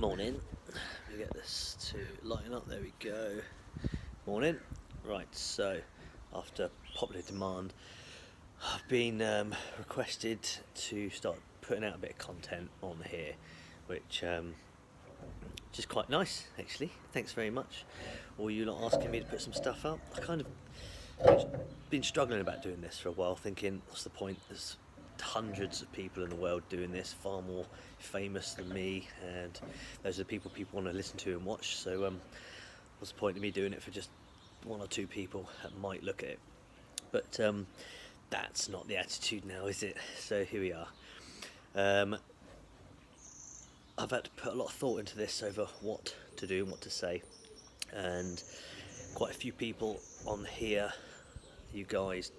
Morning. Let me get this to lighten up. There we go. Morning. Right, so after popular demand, I've been requested to start putting out a bit of content on here, which is quite nice actually. Thanks very much. All you lot asking me to put some stuff up. I kind of been struggling about doing this for a while, thinking, what's the point? There's hundreds of people in the world doing this, far more famous than me, and those are the people want to listen to and watch. So what's the point of me doing it for just one or two people that might look at it? But that's not the attitude now, is it? So here we are. I've had to put a lot of thought into this over what to do and what to say, and quite a few people on here, you guys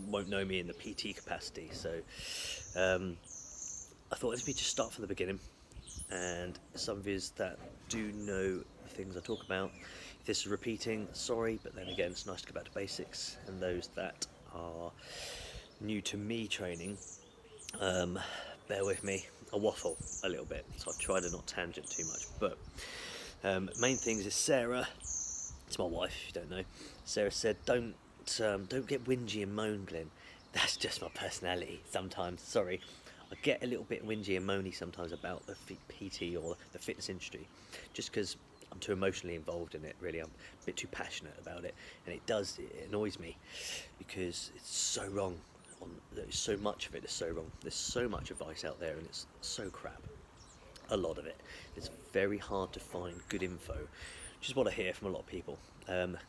won't know me in the PT capacity, so I thought let me just start from the beginning, and some of you that do know the things I talk about, if this is repeating, sorry, but then again it's nice to go back to basics, and those that are new to me training, bear with me, I waffle a little bit, so I try to not tangent too much, but main things is Sarah, it's my wife if you don't know, Sarah said don't get whingy and moan, Glenn. That's just my personality sometimes, sorry. I get a little bit whingy and moany sometimes about the PT or the fitness industry, just because I'm too emotionally involved in it, really. I'm a bit too passionate about it, and it annoys me, because it's so wrong. So much of it is so wrong. There's so much advice out there, and it's so crap. A lot of it. It's very hard to find good info, which is what I hear from a lot of people.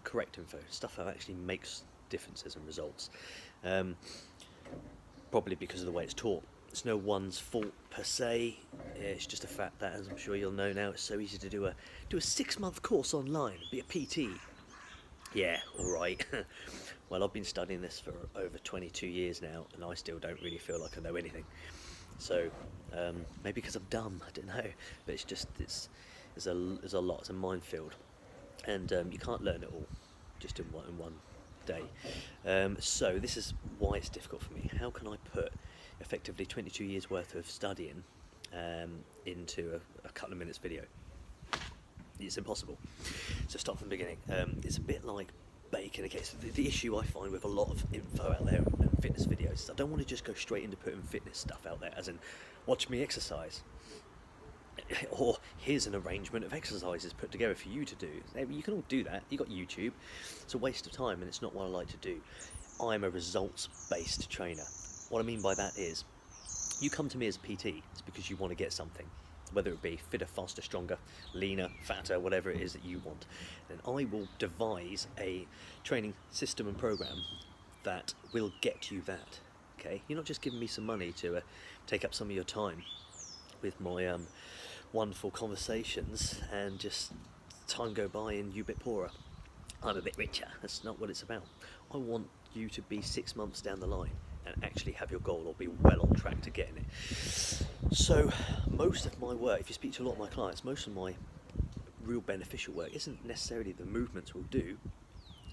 Correct info, stuff that actually makes differences and results. Probably because of the way it's taught. It's no one's fault per se. It's just a fact that, as I'm sure you'll know now, it's so easy to do a 6-month course online, be a PT. Yeah, all right. Well, I've been studying this for over 22 years now, and I still don't really feel like I know anything. So maybe because I'm dumb, I don't know. But it's just there's a lot. It's a minefield, and you can't learn it all just in one day. So this is why it's difficult for me. How can I put effectively 22 years worth of studying into a couple of minutes video? It's impossible. So start from the beginning. It's a bit like baking a cake. The issue I find with a lot of info out there and fitness videos is I don't want to just go straight into putting fitness stuff out there, as in watch me exercise, or here's an arrangement of exercises put together for you to do. You can all do that. You got YouTube. It's a waste of time, and it's not what I like to do. I'm a results-based trainer. What I mean by that is, you come to me as a PT, it's because you want to get something, whether it be fitter, faster, stronger, leaner, fatter, whatever it is that you want. Then I will devise a training system and program that will get you that. Okay, you're not just giving me some money to take up some of your time with my wonderful conversations and just time go by and you a bit poorer. I'm a bit richer. That's not what it's about. I want you to be 6 months down the line and actually have your goal or be well on track to getting it. So most of my work, if you speak to a lot of my clients, most of my real beneficial work isn't necessarily the movements we'll do,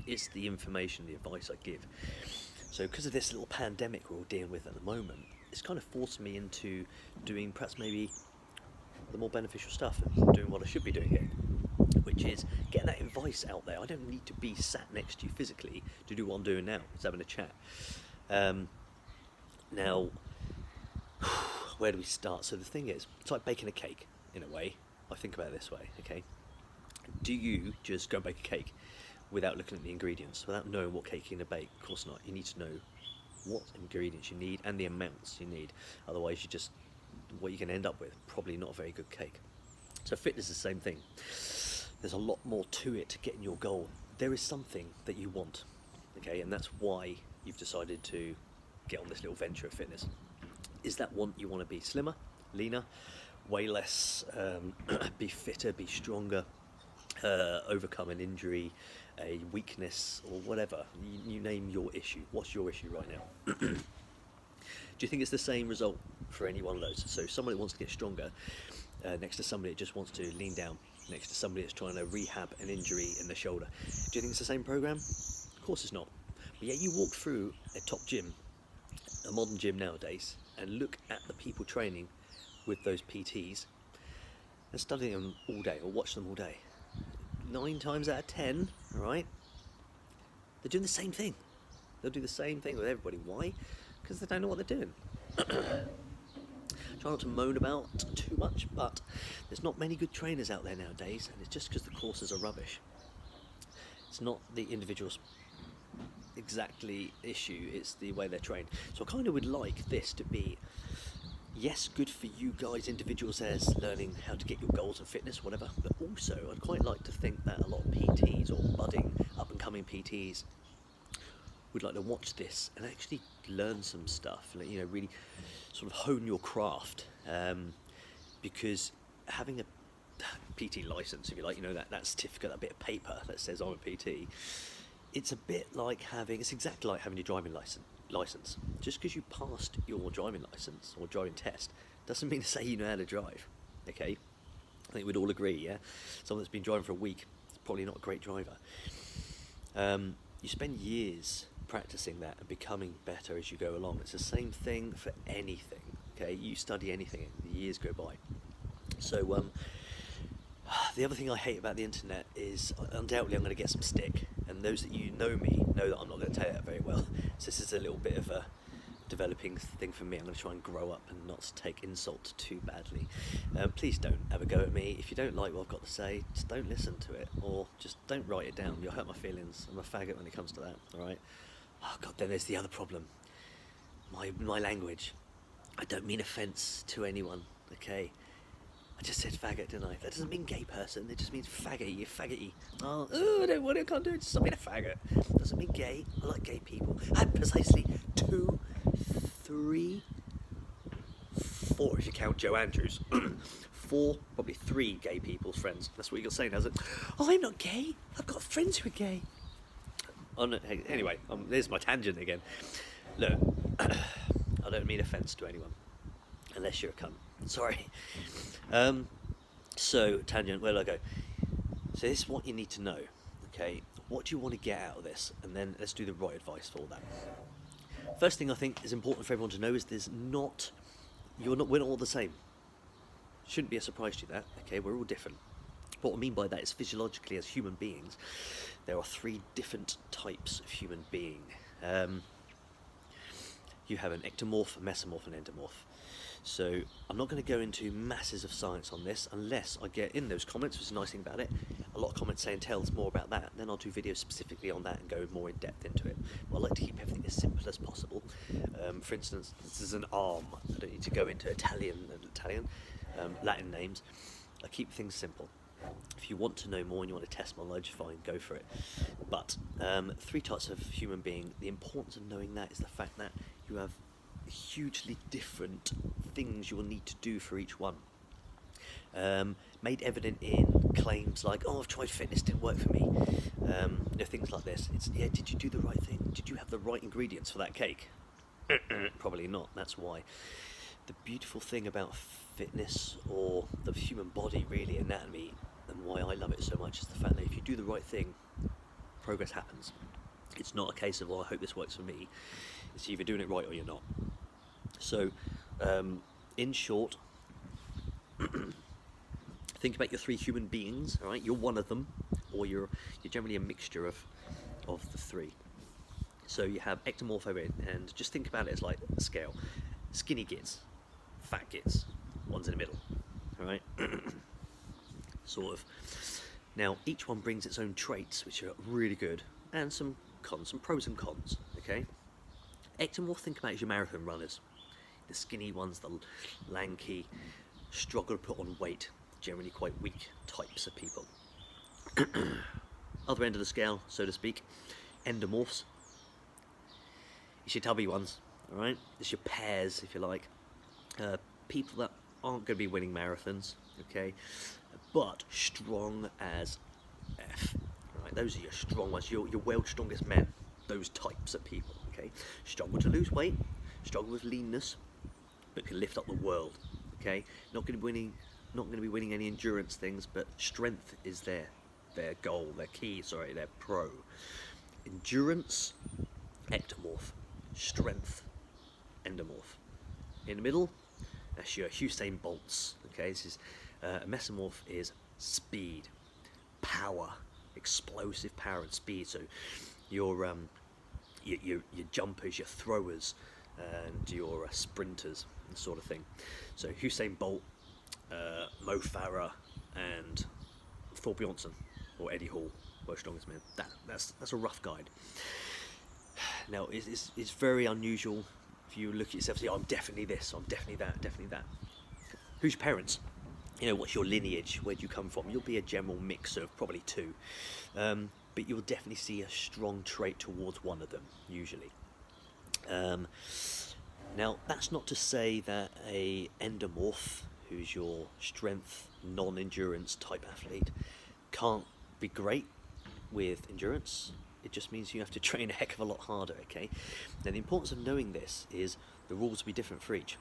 it's the information, the advice I give. So because of this little pandemic we're all dealing with at the moment, it's kind of forced me into doing perhaps maybe the more beneficial stuff and doing what I should be doing here, which is getting that advice out there. I don't need to be sat next to you physically to do what I'm doing now. It's having a chat. Now, where do we start? So the thing is, it's like baking a cake, in a way. I think about it this way, okay? Do you just go and bake a cake without looking at the ingredients, without knowing what cake you're going to bake? Of course not. You need to know what ingredients you need and the amounts you need. Otherwise, what you're going to end up with, probably not a very good cake. So fitness is the same thing. There's a lot more to it to getting your goal. There is something that you want, okay? And that's why you've decided to get on this little venture of fitness. Is that you want to be slimmer, leaner, way less, be fitter, be stronger, overcome an injury, a weakness, or whatever. You name your issue. What's your issue right now? Do you think it's the same result for any one of those? So somebody wants to get stronger next to somebody that just wants to lean down, next to somebody that's trying to rehab an injury in the shoulder. Do you think it's the same program? Of course it's not. But yet you walk through a top gym, a modern gym nowadays, and look at the people training with those PTs, and study them all day or watch them all day, 9 times out of 10, all right, they're doing the same thing. They'll do the same thing with everybody. Why? Because they don't know what they're doing. Try not to moan about too much, but there's not many good trainers out there nowadays, and it's just because the courses are rubbish. It's not the individual's exactly issue, it's the way they're trained. So I kind of would like this to be, yes, good for you guys, individuals as learning how to get your goals and fitness, whatever, but also I'd quite like to think that a lot of PTs or budding, up and coming PTs would like to watch this and actually learn some stuff, you know, really sort of hone your craft, because having a PT license, if you like, you know, that certificate, that bit of paper that says I'm a PT, it's a bit like it's exactly like having your driving license. Just because you passed your driving license or driving test doesn't mean to say you know how to drive, okay? I think we'd all agree, yeah? Someone that's been driving for a week is probably not a great driver. You spend years practicing that and becoming better as you go along. It's the same thing for anything, okay? You study anything and the years go by. So the other thing I hate about the internet is undoubtedly I'm going to get some stick, and those that you know me know that I'm not going to take that very well. So this is a little bit of a developing thing for me. I'm going to try and grow up and not take insult too badly. Please don't have a go at me. If you don't like what I've got to say, just don't listen to it, or just don't write it down. You'll hurt my feelings. I'm a faggot when it comes to that, alright? Oh god, then there's the other problem. My language. I don't mean offence to anyone, okay? I just said faggot, didn't I? That doesn't mean gay person, it just means faggot, you're faggoty. Oh, I don't want it, I can't do it, just mean a faggot. Doesn't mean gay, I like gay people. I had precisely 2, 3, 4, if you count Joe Andrews. 4, probably 3 gay people's friends. That's what you're saying, has it? Oh, I'm not gay, I've got friends who are gay. Oh, no, hey, anyway, there's my tangent again. Look, I don't mean offence to anyone, unless you're a cunt. Sorry. So, tangent, where do I go? So this is what you need to know, okay? What do you want to get out of this? And then let's do the right advice for all that. First thing I think is important for everyone to know is we're not all the same. Shouldn't be a surprise to you that, okay? We're all different. What I mean by that is physiologically as human beings, there are 3 different types of human being. You have an ectomorph, a mesomorph, and endomorph. So I'm not going to go into masses of science on this unless I get in those comments, which is a nice thing about it. A lot of comments saying tell us more about that, then I'll do videos specifically on that and go more in depth into it. But I like to keep everything as simple as possible. For instance, this is an arm. I don't need to go into Latin names. I keep things simple. If you want to know more and you want to test my knowledge, fine, go for it. But 3 types of human being, the importance of knowing that is the fact that you have hugely different things you'll need to do for each one. Made evident in claims like, oh, I've tried fitness, didn't work for me. Things like this. Did you do the right thing? Did you have the right ingredients for that cake? Probably not, that's why. The beautiful thing about fitness, or the human body really, anatomy, and why I love it so much is the fact that if you do the right thing, progress happens. It's not a case of, well, I hope this works for me. It's either doing it right or you're not. So, in short, think about your 3 human beings, all right? You're one of them, or you're generally a mixture of the 3. So you have ectomorph over it, and just think about it as like a scale. Skinny gits, fat gits, one's in the middle, all right? Sort of. Now, each one brings its own traits, which are really good, and some cons, some pros and cons, okay? Ectomorph, think about it as your marathon runners. The skinny ones, the lanky, struggle to put on weight, generally quite weak types of people. Other end of the scale, so to speak, endomorphs. It's your tubby ones, alright? It's your pairs, if you like. People that aren't going to be winning marathons, okay? But strong as F. Right? Those are your strong ones, your world's strongest men. Those types of people, okay? Struggle to lose weight, struggle with leanness, but can lift up the world, okay? Not going to be winning any endurance things, but strength is their goal, their key, their pro. Endurance, ectomorph. Strength, endomorph. In the middle, that's your Usain Bolts, okay? This is A mesomorph is speed, power, explosive power and speed. So your jumpers, your throwers, and your sprinters, and sort of thing. So Usain Bolt, Mo Farah, and Thor Bjornsson, or Eddie Hall, World's Strongest Man. That's a rough guide. Now, it's very unusual if you look at yourself and say, oh, I'm definitely this, I'm definitely that, definitely that. Who's your parents? You know, what's your lineage? Where do you come from? You'll be a general mix of probably two. But you'll definitely see a strong trait towards one of them, usually. Now, that's not to say that a endomorph, who's your strength, non-endurance type athlete, can't be great with endurance. It just means you have to train a heck of a lot harder, okay? Now, the importance of knowing this is the rules will be different for each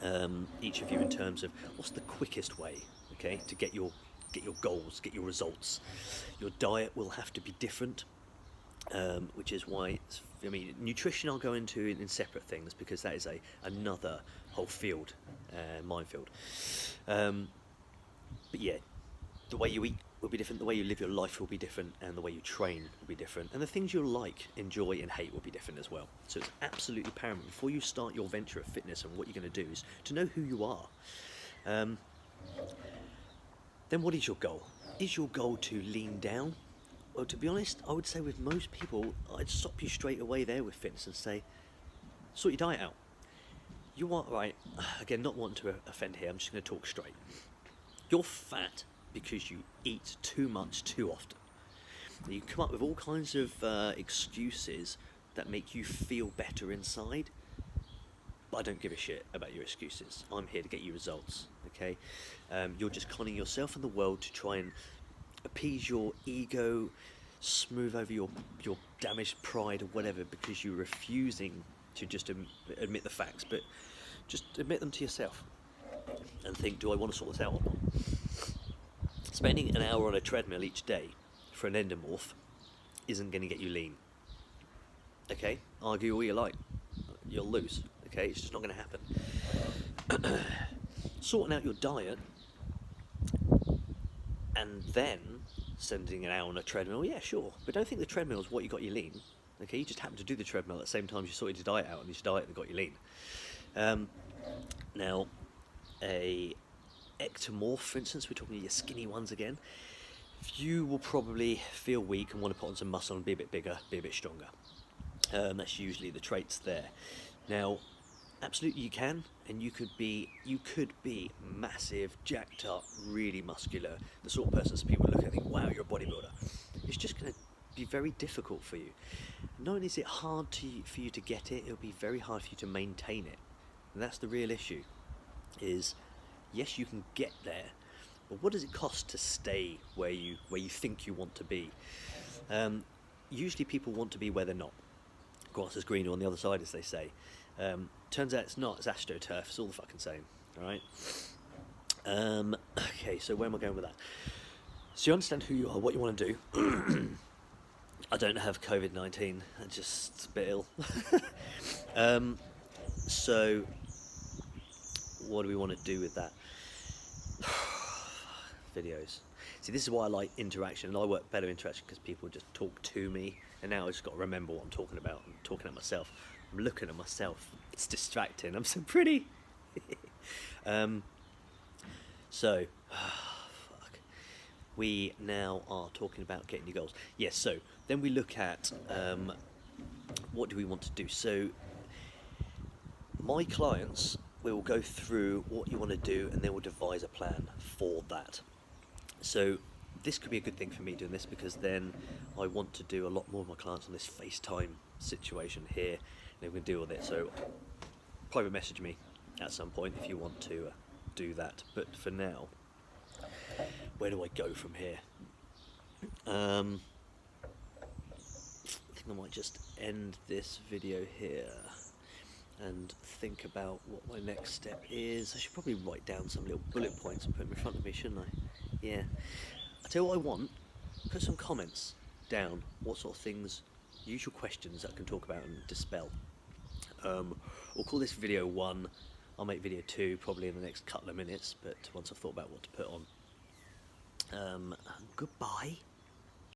of you in terms of what's the quickest way, okay, to get your goals, get your results. Your diet will have to be different, which is why nutrition I'll go into in separate things, because that is another whole field, minefield. But yeah, the way you eat will be different, the way you live your life will be different, and the way you train will be different, and the things you like, enjoy and hate will be different as well. So it's absolutely paramount before you start your venture of fitness and what you're going to do is to know who you are. Then what is your goal? Is your goal to lean down? Well, to be honest, I would say with most people, I'd stop you straight away there with fitness and say, sort your diet out. You are, right, again, not wanting to offend here, I'm just going to talk straight. You're fat because you eat too much too often. You come up with all kinds of excuses that make you feel better inside, but I don't give a shit about your excuses. I'm here to get you results, okay? You're just conning yourself and the world to try and appease your ego, smooth over your damaged pride or whatever, because you're refusing to just admit the facts, but just admit them to yourself and think, do I want to sort this out or not? Spending an hour on a treadmill each day for an endomorph isn't going to get you lean. Okay? Argue all you like. You'll lose. Okay? It's just not going to happen. Sorting out your diet and then spending an hour on a treadmill, yeah, sure. But don't think the treadmill is what you got you lean. Okay? You just happen to do the treadmill at the same time you sorted your diet out, and it's your diet that got you lean. Now, a ectomorph, for instance, we're talking your skinny ones again, you will probably feel weak and want to put on some muscle and be a bit bigger, be a bit stronger. That's usually the traits there. Now, absolutely you can, and you could be massive, jacked up, really muscular, the sort of person that people look at and think, wow, you're a bodybuilder. It's just going to be very difficult for you. Not only is it hard for you to get it, it'll be very hard for you to maintain it. And that's the real issue, is yes, you can get there, but what does it cost to stay where you think you want to be? Usually people want to be where they're not. Grass is greener on the other side, as they say. Turns out it's not, it's AstroTurf, it's all the fucking same, alright? Okay, so where am I going with that? So you understand who you are, what you want to do. I don't have COVID-19, I'm just a bit ill. So what do we want to do with that? Videos. See, this is why I like interaction, and I work better interaction because people just talk to me, and now I just got to remember what I'm talking about. I'm talking at myself. I'm looking at myself. It's distracting. I'm so pretty. Fuck. We now are talking about getting your goals. Yes, so then we look at what do we want to do. So my clients will go through what you want to do, and they will devise a plan for that. So this could be a good thing for me doing this, because then I want to do a lot more of my clients on this FaceTime situation here, and they can deal with it. So private message me at some point if you want to do that. But for now, where do I go from here? I think I might just end this video here and think about what my next step is. I should probably write down some little bullet points and put them in front of me, shouldn't I? Yeah. I'll tell you what I want. Put some comments down. What sort of things, usual questions that I can talk about and dispel. We'll call this video 1. I'll make video 2 probably in the next couple of minutes, but once I've thought about what to put on. Goodbye.